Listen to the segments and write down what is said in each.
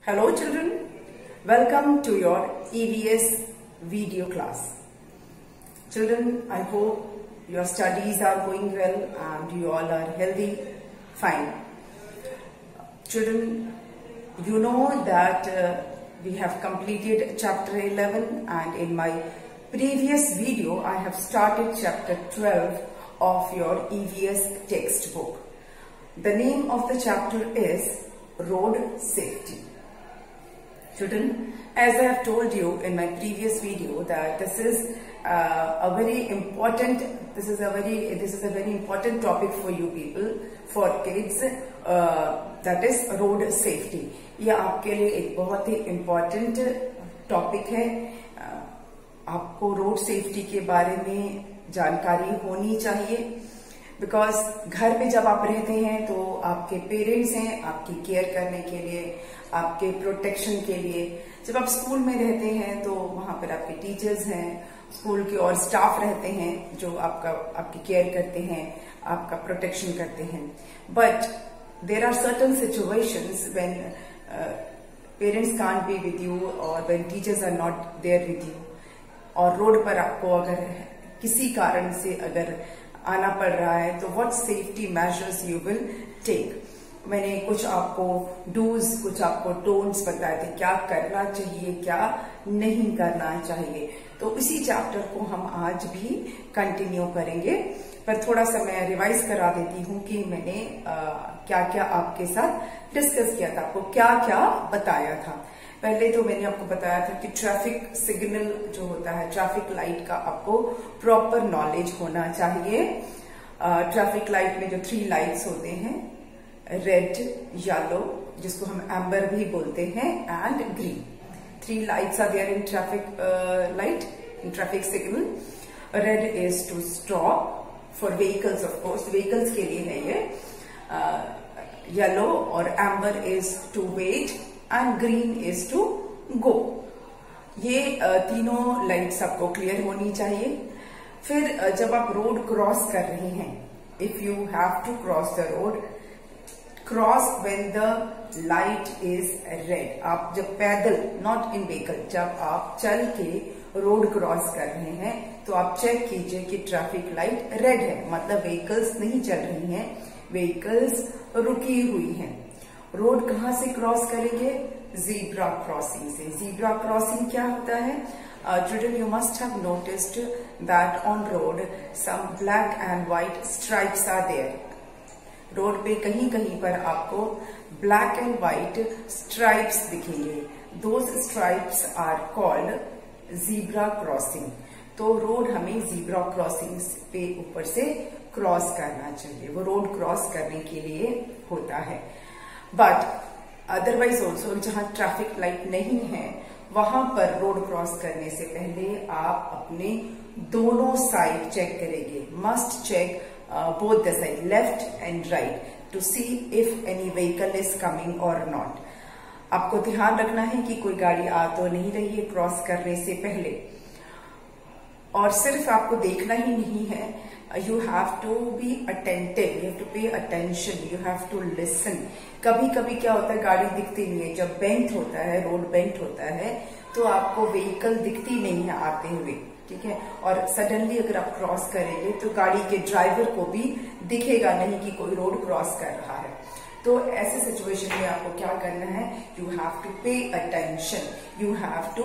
Hello children, welcome to your EVS video class. Children, I hope your studies are going well and you all are healthy, fine. Children, you know that we have completed chapter 11 and in my previous video I have started chapter 12 of your EVS textbook. The name of the chapter is Road Safety. Children, as I have told you in my previous video that this is a very important topic for you people, for kids, that is road safety. यह आपके लिए एक बहुत ही important topic है. आपको road safety के बारे में जानकारी होनी चाहिए, बिकॉज घर पे जब आप रहते हैं तो आपके पेरेंट्स हैं आपकी केयर करने के लिए, आपके प्रोटेक्शन के लिए. जब आप स्कूल में रहते हैं तो वहां पर आपके टीचर्स हैं, स्कूल के और स्टाफ रहते हैं जो आपकी केयर करते हैं, आपका प्रोटेक्शन करते हैं. But there are certain situations when parents can't be with you और when teachers are not there with you, और रोड पर आपको अगर किसी कारण से अगर आना पड़ रहा है तो what safety measures you will take. मैंने कुछ आपको डूज, कुछ आपको डोंट्स बताए थे, क्या करना चाहिए क्या नहीं करना चाहिए. तो इसी चैप्टर को हम आज भी कंटिन्यू करेंगे, पर थोड़ा सा मैं रिवाइज करा देती हूँ कि मैंने क्या क्या आपके साथ डिस्कस किया था, आपको क्या क्या बताया था. पहले तो मैंने आपको बताया था कि ट्रैफिक सिग्नल जो होता है, ट्रैफिक लाइट का आपको प्रॉपर नॉलेज होना चाहिए. ट्रैफिक लाइट में जो 3 लाइट्स होते हैं, रेड, येलो, जिसको हम एम्बर भी बोलते हैं, and green. 3 lights are there in traffic light, in traffic signal. Red is to stop for vehicles, of course vehicles के लिए है ये. येलो और amber is to wait and green is to go. ये तीनों लाइट्स आपको clear होनी चाहिए. फिर जब आप रोड क्रॉस कर रहे हैं, if you have to cross the road, cross when the light is red. आप जब पैदल, नॉट इन व्हीकल, जब आप चल के रोड क्रॉस कर रहे हैं तो आप चेक कीजिए कि ट्रैफिक लाइट रेड है, मतलब व्हीकल्स नहीं चल रही हैं, व्हीकल्स रुकी हुई हैं. रोड कहाँ से क्रॉस करेंगे? जीब्रा क्रॉसिंग से. जीब्रा क्रॉसिंग क्या होता है? Children, you must have noticed that on road some black and white stripes are there. Road पे कहीं कहीं पर आपको ब्लैक एंड व्हाइट स्ट्राइप्स दिखेंगे. Those stripes are called zebra crossing. तो रोड हमें जीब्रा क्रॉसिंग पे ऊपर से क्रॉस करना चाहिए, वो रोड क्रॉस करने के लिए होता है. बट अदरवाइज ऑल्सो जहां ट्रैफिक लाइट नहीं है वहां पर रोड क्रॉस करने से पहले आप अपने दोनों साइड चेक करेंगे. Must check both the side, left and right, to see if any vehicle is coming or not. आपको ध्यान रखना है कि कोई गाड़ी आ तो नहीं रही है क्रॉस करने से पहले. और सिर्फ आपको देखना ही नहीं है, you have to be attentive, you have to pay attention, you have to listen. कभी कभी क्या होता है, गाड़ी दिखती नहीं है. जब बेंट होता है, रोड बेंट होता है, तो आपको व्हीकल दिखती नहीं है आते हुए, ठीक है. और सडनली अगर आप क्रॉस करेंगे तो गाड़ी के ड्राइवर को भी दिखेगा नहीं कि कोई रोड क्रॉस कर रहा है. तो ऐसे सिचुएशन में आपको क्या करना है? You have to pay attention, you have to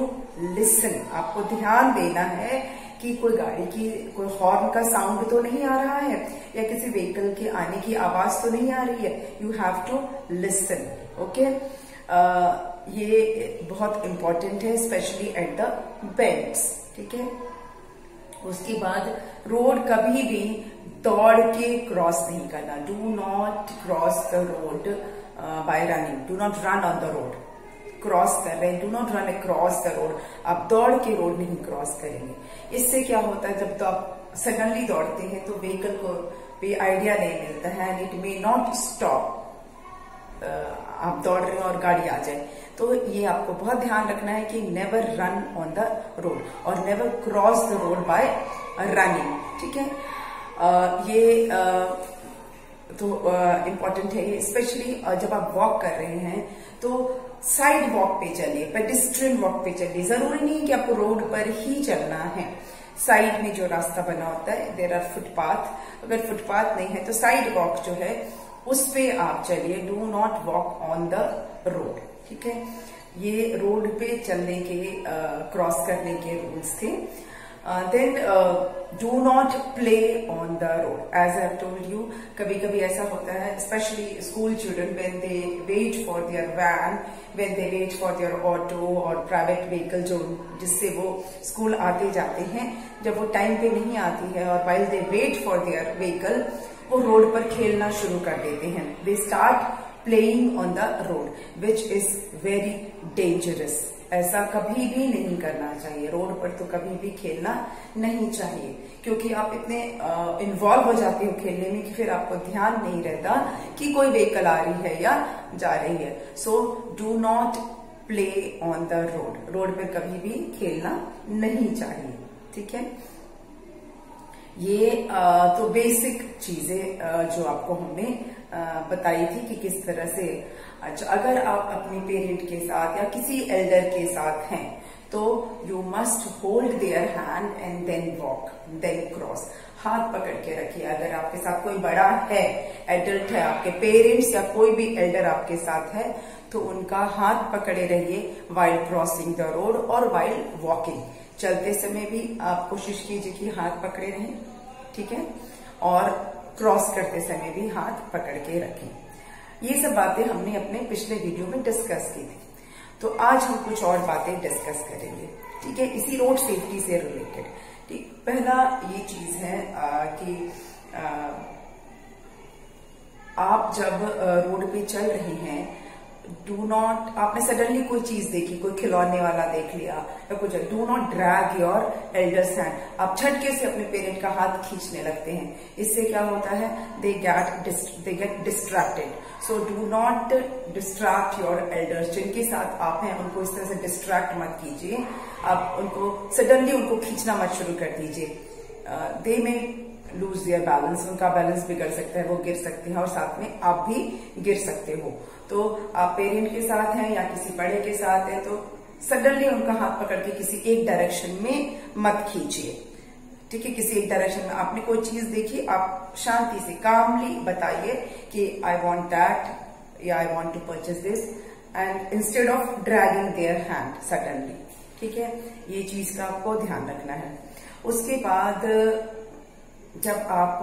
listen. आपको ध्यान देना है कि कोई गाड़ी की कोई हॉर्न का साउंड तो नहीं आ रहा है, या किसी व्हीकल के आने की आवाज तो नहीं आ रही है. You have to listen. Okay, ये बहुत इंपॉर्टेंट है, स्पेशली एट द बेंड्स, ठीक है. उसके बाद रोड कभी भी दौड़ के क्रॉस नहीं करना. Do not cross the road by running. Do not run on the road. Cross कर रहे हैं, do not run across the road. आप दौड़ के रोड नहीं क्रॉस करेंगे. इससे क्या होता है, जब तो आप सडनली दौड़ते हैं तो व्हीकल को भी आइडिया नहीं मिलता है and it may not stop. आप दौड़ रहे हैं और गाड़ी आ जाए. तो ये आपको बहुत ध्यान रखना है कि never run on the road और never cross the road by running, ठीक है. ये तो इम्पोर्टेंट है, स्पेशली जब आप वॉक कर रहे हैं तो साइड वॉक पे चलिए, पेडिस्ट्रियन वॉक पे चलिए। जरूरी नहीं कि आपको रोड पर ही चलना है, साइड में जो रास्ता बना होता है, देयर आर फुटपाथ। अगर फुटपाथ नहीं है तो साइड वॉक जो है उस पे आप चलिए। Do not walk on the road, ठीक है। ये रोड पे चलने के क्रॉस करने के रूल्स थे। Then do not play on the road, as I have told you. कभी कभी ऐसा होता है, specially school children, when they wait for their van, when they wait for their auto और प्राइवेट व्हीकल जो जिससे वो स्कूल आते जाते हैं, जब वो टाइम पे नहीं आती है और while they wait for their vehicle वो रोड पर खेलना शुरू कर देते हैं। They start playing on the road, which is very dangerous. ऐसा कभी भी नहीं करना चाहिए। रोड पर तो कभी भी खेलना नहीं चाहिए, क्योंकि आप इतने इन्वॉल्व हो जाते हो खेलने में कि फिर आपको ध्यान नहीं रहता कि कोई व्हीकल आ रही है या जा रही है। So do not play on the road. Road पर कभी भी खेलना नहीं चाहिए, ठीक है। ये तो बेसिक चीजें जो आपको हमने बताई थी कि किस तरह से। अच्छा, अगर आप अपने पेरेंट के साथ या किसी एल्डर के साथ हैं तो you must hold their hand and then walk, then cross. हाथ पकड़ के रखिए। अगर आपके साथ कोई बड़ा है, एडल्ट है, आपके पेरेंट्स या कोई भी एल्डर आपके साथ है, तो उनका हाथ पकड़े रहिए वाइल क्रॉसिंग द रोड और वाइल वॉकिंग। चलते समय भी आप कोशिश कीजिए कि हाथ पकड़े रहें, ठीक है, और क्रॉस करते समय भी हाथ पकड़ के रखें। ये सब बातें हमने अपने पिछले वीडियो में डिस्कस की थी, तो आज हम कुछ और बातें डिस्कस करेंगे, ठीक है, इसी रोड सेफ्टी से रिलेटेड। ठीक, पहला ये चीज है कि आप जब रोड पे चल रहे हैं, डू नॉट, आपने सडनली कोई चीज देखी, कोई खिलौने वाला देख लिया या कुछ, do not drag your elders hand. आप झटके से अपने पेरेंट का हाथ खींचने लगते हैं, इससे क्या होता है, they get distracted. So do not distract your elders. जिनके साथ आप हैं उनको इस तरह से डिस्ट्रैक्ट मत कीजिए। आप उनको सडनली उनको खींचना मत शुरू कर दीजिए। दे में लूज देयर बैलेंस, उनका बैलेंस बिगड़ सकता है, वो गिर सकते हैं और साथ में आप भी गिर सकते हो। तो आप पेरेंट के साथ हैं या किसी बड़े के साथ हैं तो सडनली उनका हाथ पकड़ के किसी एक डायरेक्शन में मत खींचिए, ठीक है। किसी एक डायरेक्शन में आपने कोई चीज देखी, आप शांति से कामली बताइए कि आई वॉन्ट दैट या I want to purchase this, and instead of dragging their hand suddenly, ठीक है। ये चीज का आपको ध्यान रखना है। उसके बाद जब आप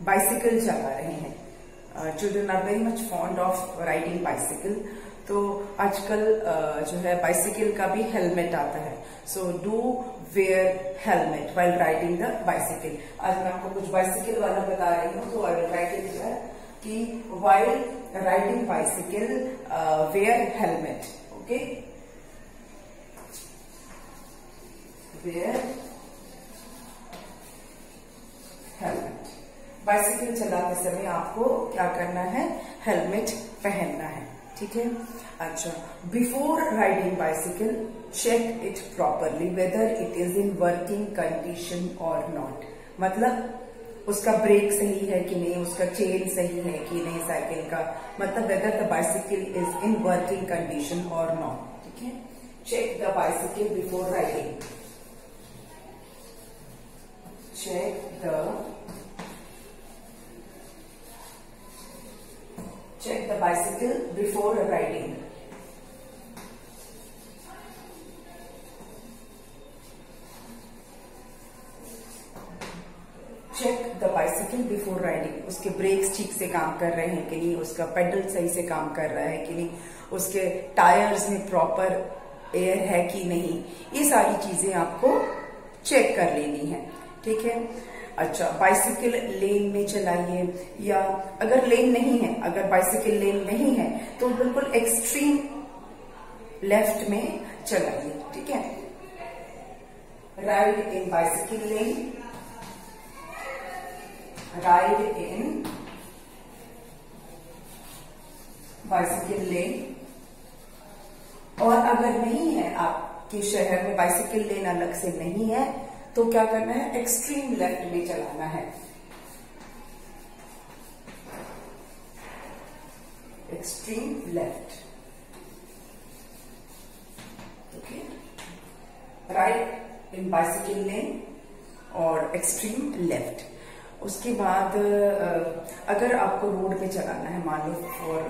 बाइसिकल चला रहे हैं, children are very much fond of riding bicycle, तो आजकल जो है बाइसिकल का भी हेलमेट आता है। So do where helmet while riding the bicycle. आज मैं आपको कुछ बाइसिकल वाला बता रही हूँ, तो I will write it here कि while riding bicycle wear helmet, okay, wear helmet. Bicycle चलाते समय आपको क्या करना है, हेलमेट पहनना है, ठीक है। अच्छा, before riding bicycle check it properly whether it is in working condition और नॉट। मतलब उसका ब्रेक सही है कि नहीं, उसका चेन सही है कि नहीं साइकिल का, मतलब whether the bicycle is in working condition और नॉट, ठीक है। Check the bicycle before riding, check the bicycle before riding. Check the bicycle before riding. उसके ब्रेक्स ठीक से काम कर रहे हैं कि नहीं, उसका पेडल सही से काम कर रहा है कि नहीं, उसके टायर्स में प्रॉपर एयर है कि नहीं, ये सारी चीजें आपको चेक कर लेनी है, ठीक है। अच्छा, बाइसिकल लेन में चलाइए, या अगर लेन नहीं है, अगर बाइसिकल लेन नहीं है तो बिल्कुल एक्सट्रीम लेफ्ट में चलाइए, ठीक है। Ride in bicycle lane, ride in bicycle lane. और अगर नहीं है, आपके शहर में बाइसिकल लेन अलग से नहीं है, तो क्या करना है, एक्सट्रीम लेफ्ट में चलाना है, एक्सट्रीम लेफ्ट, राइट इन बाइसिकल लेन और एक्सट्रीम लेफ्ट। उसके बाद अगर आपको रोड पे चलाना है, मान लो फॉर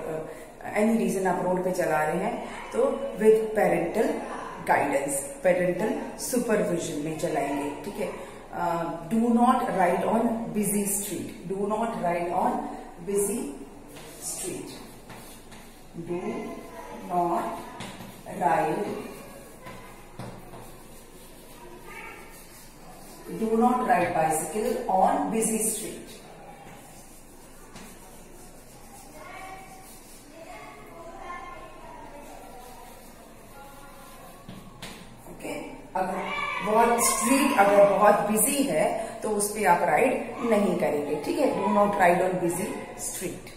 एनी रीजन आप रोड पे चला रहे हैं, तो with parental guidance, parental supervision में चलाएंगे, ठीक है। Do not ride on busy street, do not ride on busy street, do not ride, do not ride bicycle on busy street. Okay, अगर स्ट्रीट अगर बहुत बिजी है तो उस पे आप राइड नहीं करेंगे, ठीक है। Do not ride on busy street.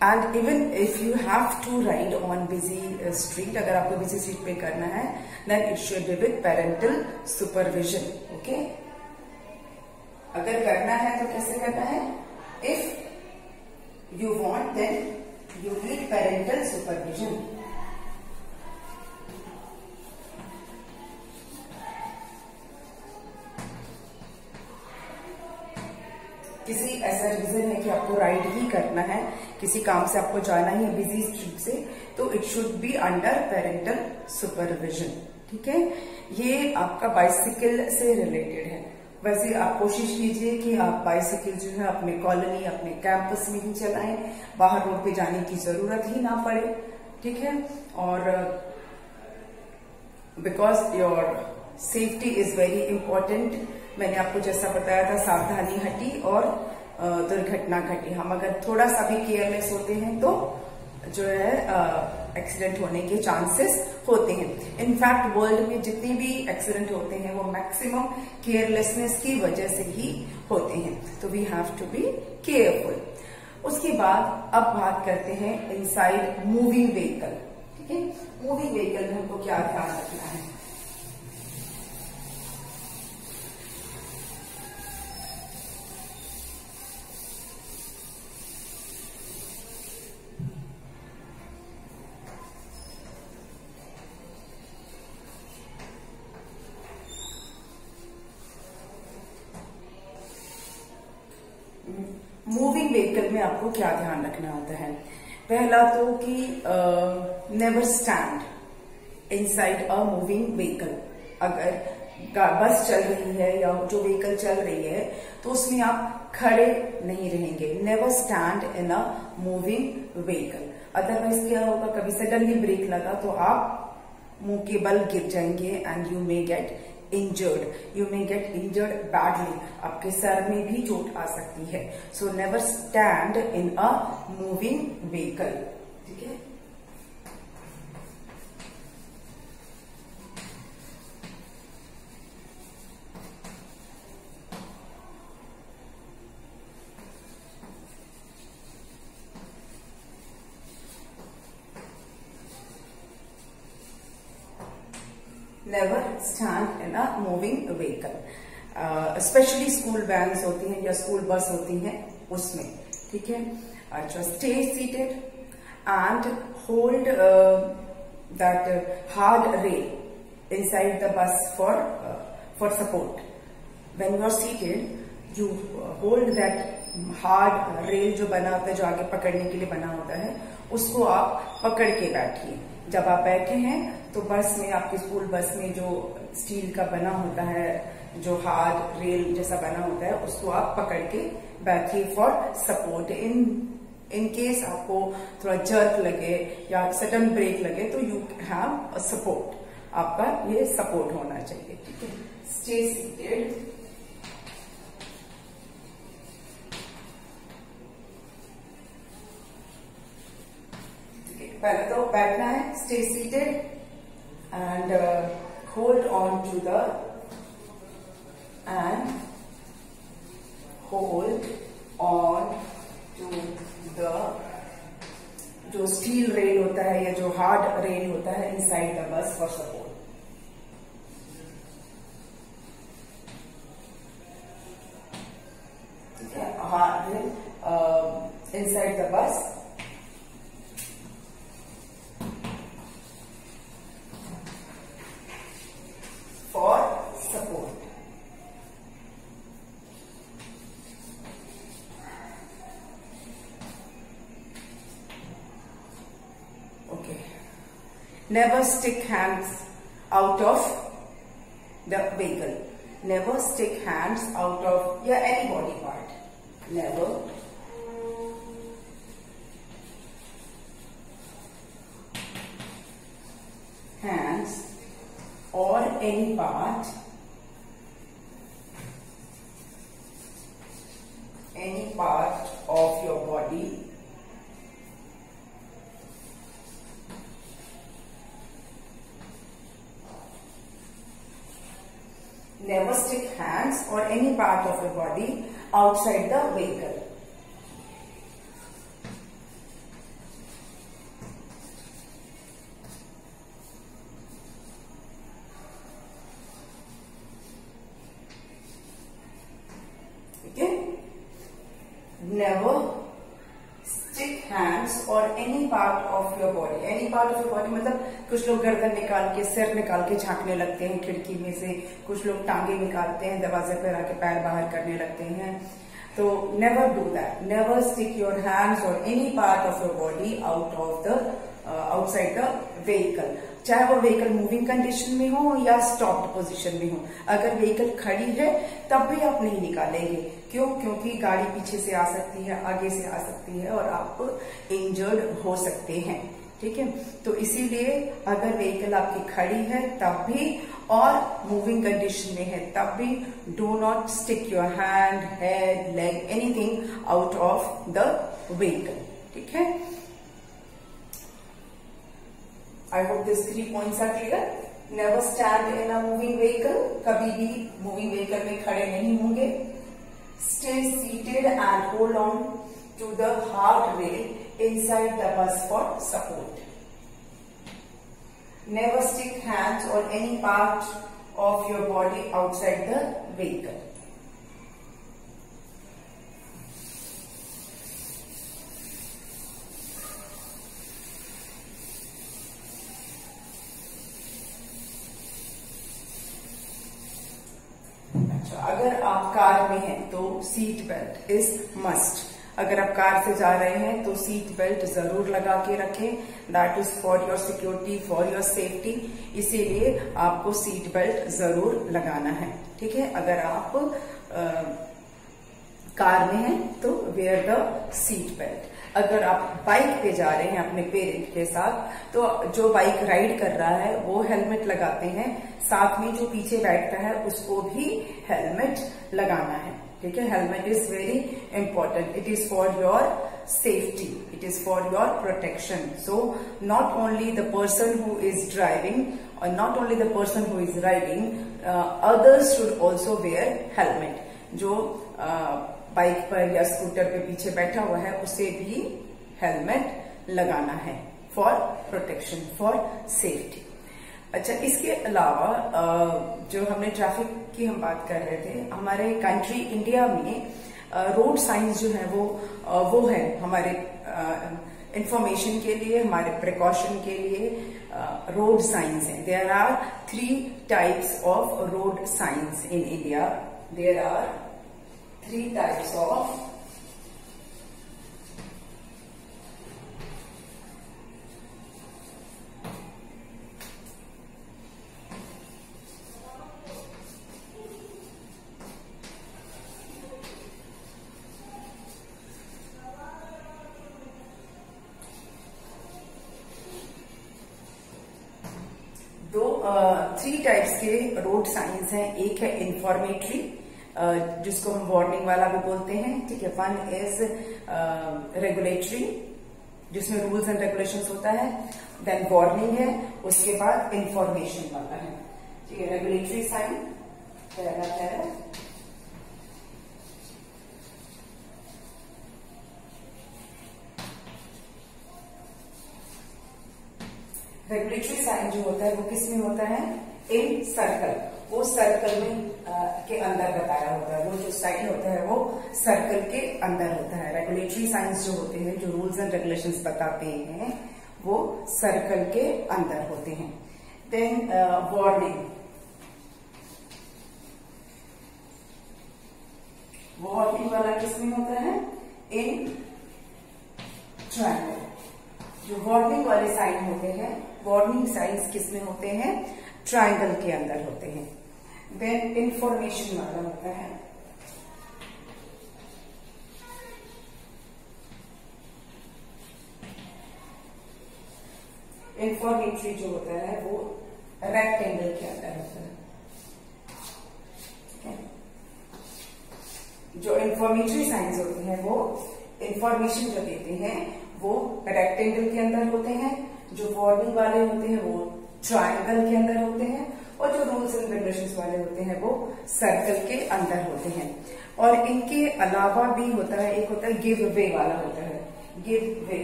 And even if you have to ride on busy street, अगर आपको बिजी स्ट्रीट पे करना है, then it should be with parental supervision, okay. अगर करना है तो कैसे करना है? If you want then you need parental supervision. किसी ऐसा रीजन है कि आपको राइड ही करना है, किसी काम से आपको जाना ही है बिजी स्ट्रीट से, तो it should be under parental supervision, ठीक है। ये आपका बाइसिकल से रिलेटेड है। वैसे आप कोशिश कीजिए कि आप बाइसिकल जो है अपने कॉलोनी, अपने कैंपस में ही चलाएं, बाहर रोड पे जाने की जरूरत ही ना पड़े, ठीक है। और because your safety is very important. मैंने आपको जैसा बताया था, सावधानी हटी और दुर्घटना घटी। हम अगर थोड़ा सा भी केयरलेस होते हैं तो जो है एक्सीडेंट होने के चांसेस होते हैं। इनफैक्ट वर्ल्ड में जितने भी एक्सीडेंट होते हैं वो मैक्सिमम केयरलेसनेस की वजह से ही होते हैं, तो we have to be careful. उसके बाद अब बात करते हैं इनसाइड मूविंग व्हीकल, ठीक है। मूविंग व्हीकल में हमको क्या ध्यान रखना है? मूविंग व्हीकल में आपको क्या ध्यान रखना होता है? पहला तो कि never stand inside a moving vehicle. अगर बस चल रही है या जो व्हीकल चल रही है तो उसमें आप खड़े नहीं रहेंगे। Never stand in a moving vehicle, otherwise क्या होगा, कभी सडनली ब्रेक लगा तो आप मुंह के बल गिर जाएंगे and you may get injured, you may get injured badly, आपके सर में भी चोट आ सकती है। So never stand in a moving vehicle, ठीक है। Never stand in a moving vehicle, specially school vans होती हैं या स्कूल बस होती हैं उसमें, ठीक है। अच्छा, stay seated and hold that hard rail inside the bus for support. When you are seated you hold that hard rail जो बना होता है, जो आगे पकड़ने के लिए बना होता है, उसको आप पकड़ के बैठिए। जब आप बैठे हैं तो बस में, आपकी स्कूल बस में जो स्टील का बना होता है, जो हार्ड रेल जैसा बना होता है, उसको आप पकड़ के बैठिए फॉर सपोर्ट। इन केस आपको थोड़ा जर्क लगे या सडन ब्रेक लगे तो यू हैव अ सपोर्ट, आपका ये सपोर्ट होना चाहिए, ठीक है। स्टे सीटेड, पहले तो बैठना है, stay seated and hold on to the जो स्टील रेल होता है या जो हार्ड रेल होता है inside the bus for support. ठीक है, hard rail inside the bus. never stick hands out of the vehicle. Never stick hands out of any body part. Never hands or any part of your body never stick hands or any part of your body outside the vehicle. Never stick hands or any part of your body. Any part of your body मतलब कुछ लोग गर्दन निकाल के, सिर निकाल के झांकने लगते हैं खिड़की में से, कुछ लोग टांगे निकालते हैं, दरवाजे पर आके पैर बाहर करने लगते हैं. तो never do that. Never stick your hands or any part of your body outside the vehicle. चाहे वो व्हीकल मूविंग कंडीशन में हो या स्टॉप्ड पोजीशन में हो. अगर व्हीकल खड़ी है तब भी आप नहीं निकालेंगे. क्यों? क्योंकि गाड़ी पीछे से आ सकती है, आगे से आ सकती है और आप इंजर्ड हो सकते हैं. ठीक है, तो इसीलिए अगर व्हीकल आपकी खड़ी है तब भी और मूविंग कंडीशन में है तब भी do not stick your hand, head, leg, anything out of the vehicle. ठीक है, I hope these 3 points are clear. Never stand in a moving vehicle. कभी भी मूविंग व्हीकल में खड़े नहीं होंगे. Stay seated and hold on to the hard rail inside the bus for support. Never stick hands or any part of your body outside the vehicle. अगर आप car में हैं तो सीट बेल्ट इज मस्ट. अगर आप car से जा रहे हैं तो सीट बेल्ट जरूर लगा के रखें. That is for your security, for your safety. इसीलिए आपको सीट बेल्ट जरूर लगाना है. ठीक है, अगर आप कार में हैं तो वेयर द सीट बेल्ट. अगर आप बाइक पे जा रहे हैं अपने पेरेंट के साथ तो जो बाइक राइड कर रहा है वो हेलमेट लगाते हैं. साथ में जो पीछे बैठता है उसको भी हेलमेट लगाना है. ठीक है, helmet is very important. It is for your safety, it is for your protection. So not only the person who is driving और not only the person who is riding, others should also wear helmet. जो bike पर या scooter पे पीछे बैठा हुआ है उसे भी हेलमेट लगाना है फॉर प्रोटेक्शन, फॉर सेफ्टी. अच्छा, इसके अलावा जो हमने ट्रैफिक की हम बात कर रहे थे, हमारे कंट्री इंडिया में रोड साइंस जो है वो है हमारे इंफॉर्मेशन के लिए, हमारे प्रिकॉशन के लिए. रोड साइंस है. There are 3 types of road signs in India. There are 3 types of three types के रोड साइंस हैं. एक है इंफॉर्मेटरी, जिसको हम वार्निंग वाला भी बोलते हैं. ठीक है, वन इज रेगुलेटरी जिसमें रूल्स एंड रेगुलेशंस होता है. देन वार्निंग है, उसके बाद इंफॉर्मेशन वाला है. ठीक है, रेगुलेटरी साइन पहला है. रेगुलेटरी साइन जो होता है वो किस में होता है? इन सर्कल. वो सर्कल में के अंदर बताया होता है. वो जो साइन होता है वो सर्कल के अंदर होता है. रेगुलेटरी साइंस जो होते हैं, जो रूल्स एंड रेगुलेशंस बताते हैं, वो सर्कल के अंदर होते हैं. Then warning. वार्निंग वाला किसमें होता है? In triangle. जो वार्निंग वाले साइन होते हैं, वार्निंग साइंस किस में होते हैं? ट्राइंगल के अंदर होते हैं। देन इंफॉर्मेशन वाला होता है, इंफॉर्मेटरी जो होता है वो रेक्टेंगल के अंदर होता है। जो इंफॉर्मेटरी साइंस होते हैं वो इंफॉर्मेशन जो देते हैं वो रेक्टेंगल के अंदर होते हैं, जो वार्निंग वाले होते हैं वो ट्रायंगल के अंदर होते हैं, और जो रूल्स एंड रेगुलेशंस वाले होते हैं वो सर्कल के अंदर होते हैं। और इनके अलावा भी होता है, एक होता है गिव वे वाला होता है, गिव वे।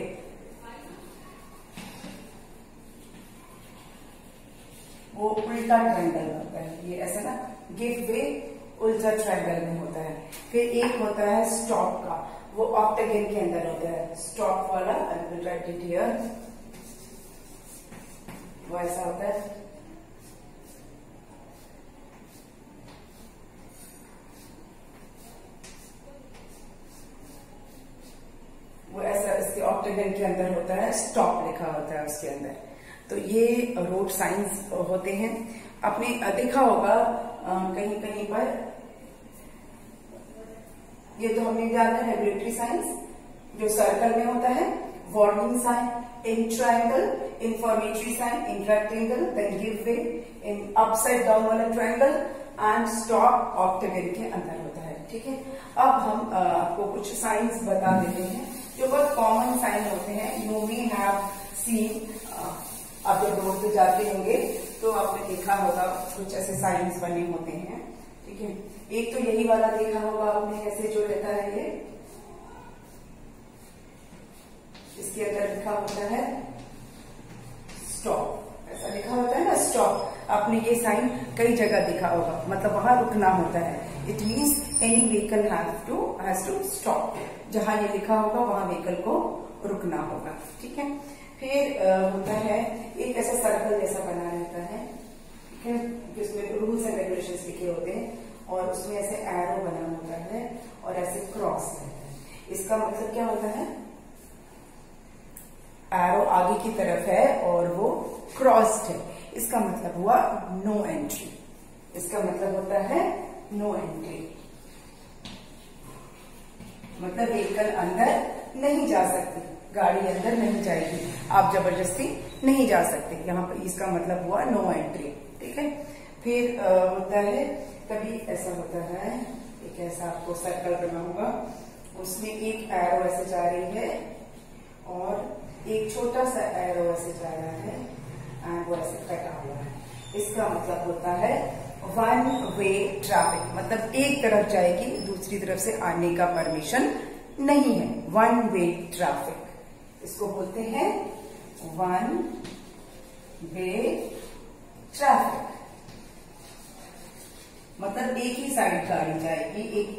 वो उल्टा ट्रायंगल होता है, ये ऐसा ना, गिव वे उल्टा ट्रायंगल में होता है। फिर एक होता है स्टॉप का, वो ऑक्टागन के अंदर होता है, स्टॉप वाला, राइट इट हियर, वो ऐसा होता है। वो ऐसा इसके ऑक्टागन के अंदर होता है, स्टॉप लिखा होता है उसके अंदर। तो ये रोड साइंस होते हैं। आपने देखा होगा कहीं कहीं पर, ये तो हमने जाना है रेगुलेटरी साइंस जो सर्कल में होता है, warning sign in triangle, informatory sign in rectangle, then give way in upside down वाला ट्रायंगल, एंड स्टॉप ऑक्टागन के अंदर होता है। ठीक है, अब हम आपको कुछ साइंस बता देते हैं जो बहुत कॉमन साइन होते हैं। यू मे हैव सीन, आप जब रोड पे जाते होंगे तो आपने देखा होगा कुछ ऐसे साइंस बने होते हैं। ठीक है, एक तो यही वाला देखा होगा आपने, ऐसे जो रहता है ये, इसके अंदर लिखा होता है स्टॉप, ऐसा लिखा होता है ना स्टॉप। आपने ये साइन कई जगह देखा होगा, मतलब वहां रुकना होता है। It means any vehicle has to stop, जहां ये लिखा होगा वहां व्हीकल को रुकना होगा। ठीक है, फिर होता है एक ऐसा सर्कल जैसा बना रहता है, ठीक है, जिसमें रूल्स एंड रेगुलेशंस लिखे होते हैं, और उसमें ऐसे एरो बना होता है और ऐसे क्रॉस रहता है। इसका मतलब क्या होता है? एरो आगे की तरफ है और वो क्रॉस्ड है, इसका मतलब हुआ नो एंट्री। इसका मतलब होता है नो एंट्री, मतलब व्हीकल अंदर नहीं जा सकती, गाड़ी अंदर नहीं जाएगी, आप जबरदस्ती नहीं जा सकते। यहाँ पर इसका मतलब हुआ नो एंट्री। ठीक है, फिर होता है कभी ऐसा होता है, एक ऐसा आपको सर्कल बना होगा, उसमें एक एरो ऐसे जा रही है और एक छोटा सा एरो ऐसे जा रहा है, एंड वो ऐसे कटा हुआ है। इसका मतलब होता है वन वे ट्रैफिक, मतलब एक तरफ जाएगी, दूसरी तरफ से आने का परमिशन नहीं है, वन वे ट्रैफिक। इसको बोलते हैं वन वे ट्रैफिक, मतलब एक ही साइड गाड़ी जाएगी, एक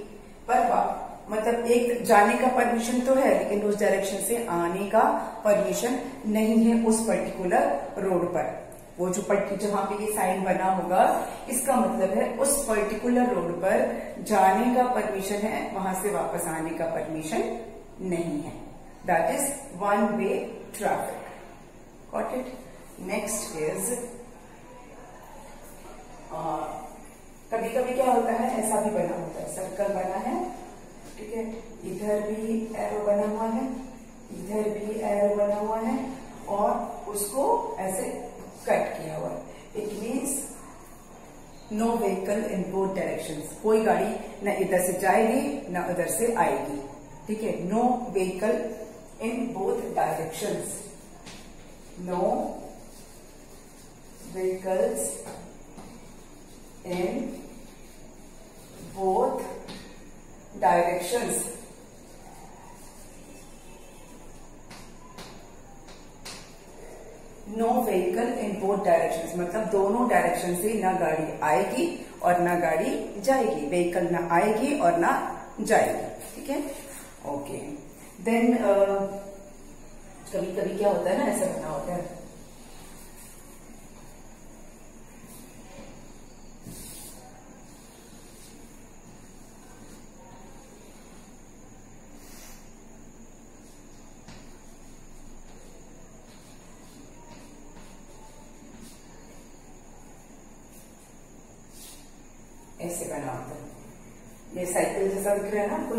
पर मतलब एक जाने का परमिशन तो है, लेकिन उस डायरेक्शन से आने का परमिशन नहीं है उस पर्टिकुलर रोड पर। वो जो जहां पे ये साइन बना होगा, इसका मतलब है उस पर्टिकुलर रोड पर जाने का परमिशन है, वहां से वापस आने का परमिशन नहीं है। That is one way traffic. Got it? Next is, कभी कभी क्या होता है, ऐसा भी बना होता है, सर्कल बना है, ठीक है, इधर भी एरो बना हुआ है, इधर भी एरो बना हुआ है, और उसको ऐसे कट किया हुआ है। It means no vehicle in both directions, कोई गाड़ी न इधर से जाएगी न उधर से आएगी। ठीक है, no vehicle in both directions, no vehicles in both directions. No vehicle in both directions, मतलब दोनों डायरेक्शन से ना गाड़ी आएगी और ना गाड़ी जाएगी, व्हीकल ना आएगी और ना जाएगी। ठीक है, ओके। देन कभी कभी क्या होता है ना, ऐसा बना होता है, ऐसे बना होता है। ये साइकिल जैसा दिख रहा है ना आपको,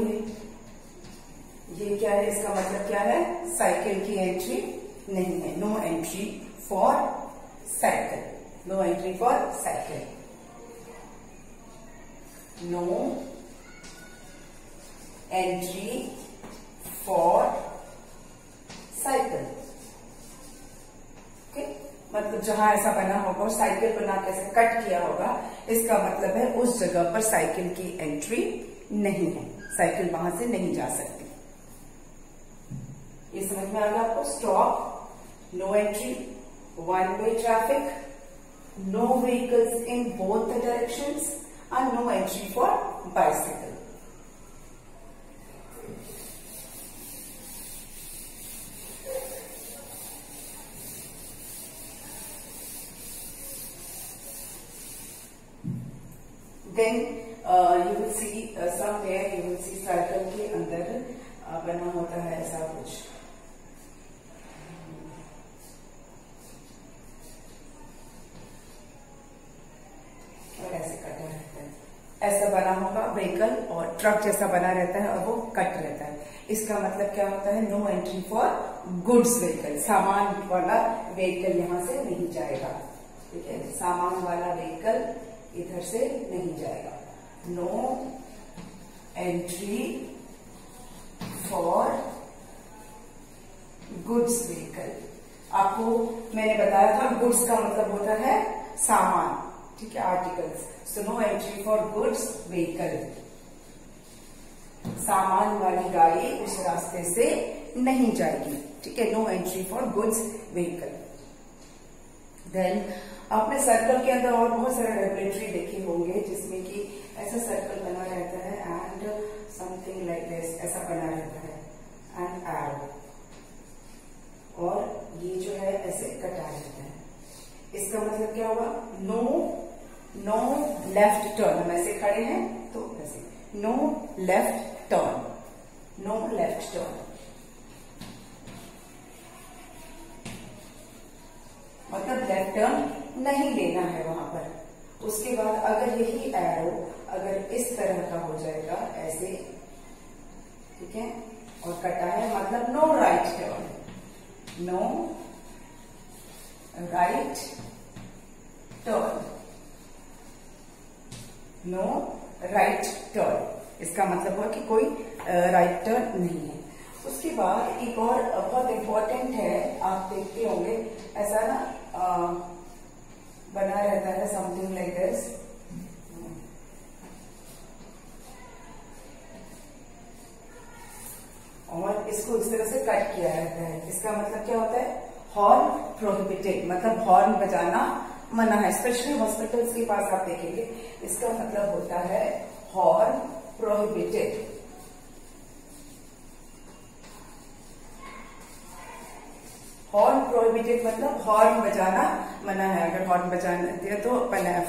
ये क्या है, इसका मतलब क्या है, साइकिल की एंट्री नहीं है। No entry for cycle, no entry for cycle, no entry for cycle. Okay, मतलब जहां ऐसा बना होगा और साइकिल को ना कैसे कट किया होगा, इसका मतलब है उस जगह पर साइकिल की एंट्री नहीं है, साइकिल वहां से नहीं जा सकती। ये समझ में आ गया आपको? Stop, no entry, one way traffic, no vehicles in both the directions and no entry for bicycle. Then you will see somewhere you will see circle के अंदर बना होता है ऐसा कुछ, और ऐसे कटा रहता है, ऐसा बना होगा व्हीकल, और ट्रक जैसा बना रहता है और वो कट रहता है। इसका मतलब क्या होता है, no entry for goods vehicle, सामान वाला व्हीकल यहां से नहीं जाएगा। ठीक है, सामान वाला व्हीकल इधर से नहीं जाएगा। No entry for goods vehicle. आपको मैंने बताया था गुड्स का मतलब होता है सामान, ठीक है, articles. So no entry for goods vehicle, सामान वाली गाड़ी उस रास्ते से नहीं जाएगी। ठीक है, no entry for goods vehicle. Then आपने सर्कल के अंदर और बहुत सारे रेगुलेटरी देखे होंगे जिसमें कि ऐसा सर्कल बना रहता है एंड समथिंग लाइक दिस, ऐसा बना रहता है एंड एरो, और ये जो है ऐसे कटा रहता है। इसका मतलब क्या होगा, नो लेफ्ट टर्न। हम ऐसे खड़े हैं तो ऐसे, no left turn, no left turn, मतलब लेफ्ट टर्न नहीं लेना है वहां पर। उसके बाद अगर यही एरो अगर इस तरह का हो जाएगा ऐसे, ठीक है, और कटा है मतलब no right turn, no right turn, no right turn. इसका मतलब हुआ कि कोई राइट टर्न नहीं है। उसके बाद एक और बहुत इंपॉर्टेंट है, आप देखते होंगे ऐसा ना बना रहता है समथिंग लाइक दिस, और इसको इस तरह से कट किया रहता है। इसका मतलब क्या होता है, हॉर्न प्रोहिबिटेड, मतलब हॉर्न बजाना मना है। स्पेशली हॉस्पिटल्स के पास आप देखेंगे इसका मतलब होता है हॉर्न प्रोहिबिटेड। हॉर्न प्रोहिबिटेड मतलब हॉर्न बजाना मना है। अगर हॉर्न बजाना दिया तो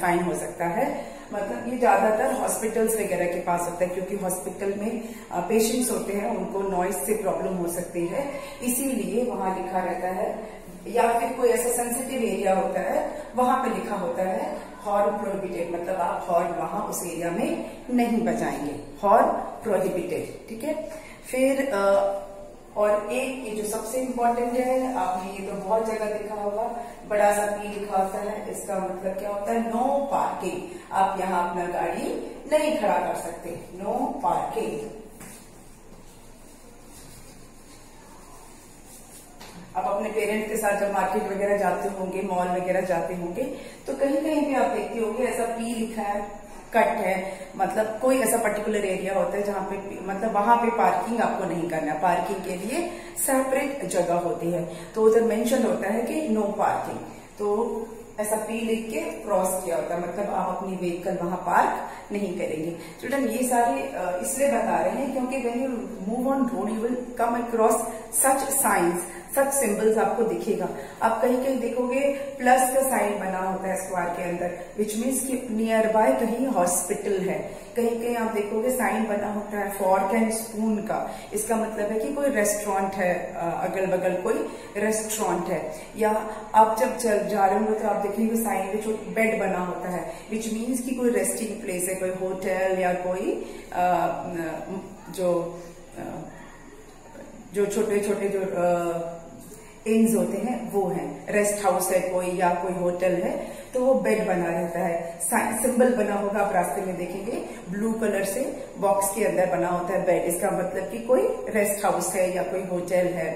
फाइन हो सकता है। मतलब ये ज्यादातर हॉस्पिटल्स वगैरह के पास होता है, क्योंकि हॉस्पिटल में पेशेंट्स होते हैं, उनको नॉइज से प्रॉब्लम हो सकती है, इसीलिए वहां लिखा रहता है। या फिर कोई ऐसा सेंसिटिव एरिया होता है, वहां पे लिखा होता है हॉर्न प्रोहिबिटेड, मतलब आप हॉर्न वहां उस एरिया में नहीं बजाएंगे, हॉर्न प्रोहिबिटेड। ठीक है, फिर और एक ये जो सबसे इम्पोर्टेंट है, आपने ये तो बहुत जगह देखा होगा, बड़ा सा पी लिखा होता है। इसका मतलब क्या होता है, नो पार्किंग। आप यहाँ अपना गाड़ी नहीं खड़ा कर सकते, नो पार्किंग। आप अपने पेरेंट्स के साथ जब मार्केट वगैरह जाते होंगे, मॉल वगैरह जाते होंगे, तो कहीं कहीं पे आप देखते होंगे ऐसा पी लिखा है, कट है, मतलब कोई ऐसा पर्टिकुलर एरिया होता है जहां पे मतलब वहां पे पार्किंग आपको नहीं करना, पार्किंग के लिए सेपरेट जगह होती है, तो उधर मेंशन होता है कि नो पार्किंग। तो ऐसा पी लिख के क्रॉस किया होता है, मतलब आप अपनी व्हीकल वहां पार्क नहीं करेंगे। स्टूडेंट ये सारे इसलिए बता रहे हैं क्योंकि when you move on road you will come across such science, such symbols आपको दिखेगा। आप कहीं कहीं देखोगे प्लस का साइन बना होता है स्क्वायर के अंदर, विच मीन्स कि नियर बाय कहीं हॉस्पिटल है। कहीं कहीं आप देखोगे साइन बना होता है फॉर्क एंड स्पून का, इसका मतलब है कि कोई रेस्टोरेंट है, अगल बगल कोई रेस्टोरेंट है। या आप जब जा रहे होंगे तो आप देखेंगे साइन में जो बेड बना होता है, विच मीन्स कि कोई रेस्टिंग प्लेस है, कोई होटल या कोई जो छोटे छोटे जो इन्स होते हैं वो हैं, रेस्ट हाउस है कोई या कोई होटल है, तो वो बेड बना रहता है। सिंबल बना होगा, आप रास्ते में देखेंगे ब्लू कलर से बॉक्स के अंदर बना होता है बेड, इसका मतलब कि कोई रेस्ट हाउस है या कोई होटल है।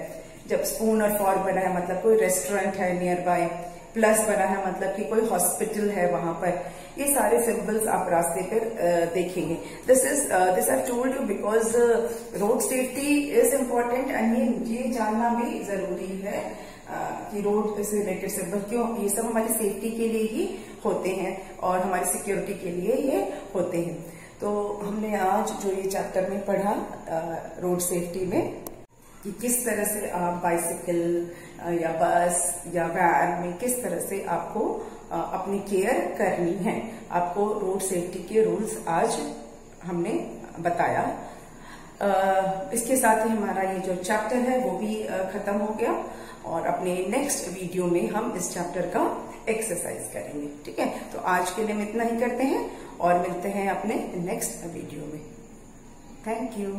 जब स्पून और फॉर्क बना है मतलब कोई रेस्टोरेंट है नियर बाय, प्लस बना है मतलब कि कोई हॉस्पिटल है वहां पर। ये सारे सिंबल्स आप रास्ते पर देखेंगे। This I told you because road safety is important and ये जानना भी जरूरी है कि रोड से रिलेटेड सिंबल क्यों, ये सब हमारी सेफ्टी के लिए ही होते हैं और हमारी सिक्योरिटी के लिए ये होते हैं। तो हमने आज जो ये चैप्टर में पढ़ा रोड सेफ्टी में कि किस तरह से आप बाइसिकल या बस या वैन में किस तरह से आपको अपनी केयर करनी है। आपको रोड सेफ्टी के रूल्स आज हमने बताया। इसके साथ ही हमारा ये जो चैप्टर है वो भी खत्म हो गया और अपने नेक्स्ट वीडियो में हम इस चैप्टर का एक्सरसाइज करेंगे। ठीक है, तो आज के लिए हम इतना ही करते हैं और मिलते हैं अपने नेक्स्ट वीडियो में। Thank you.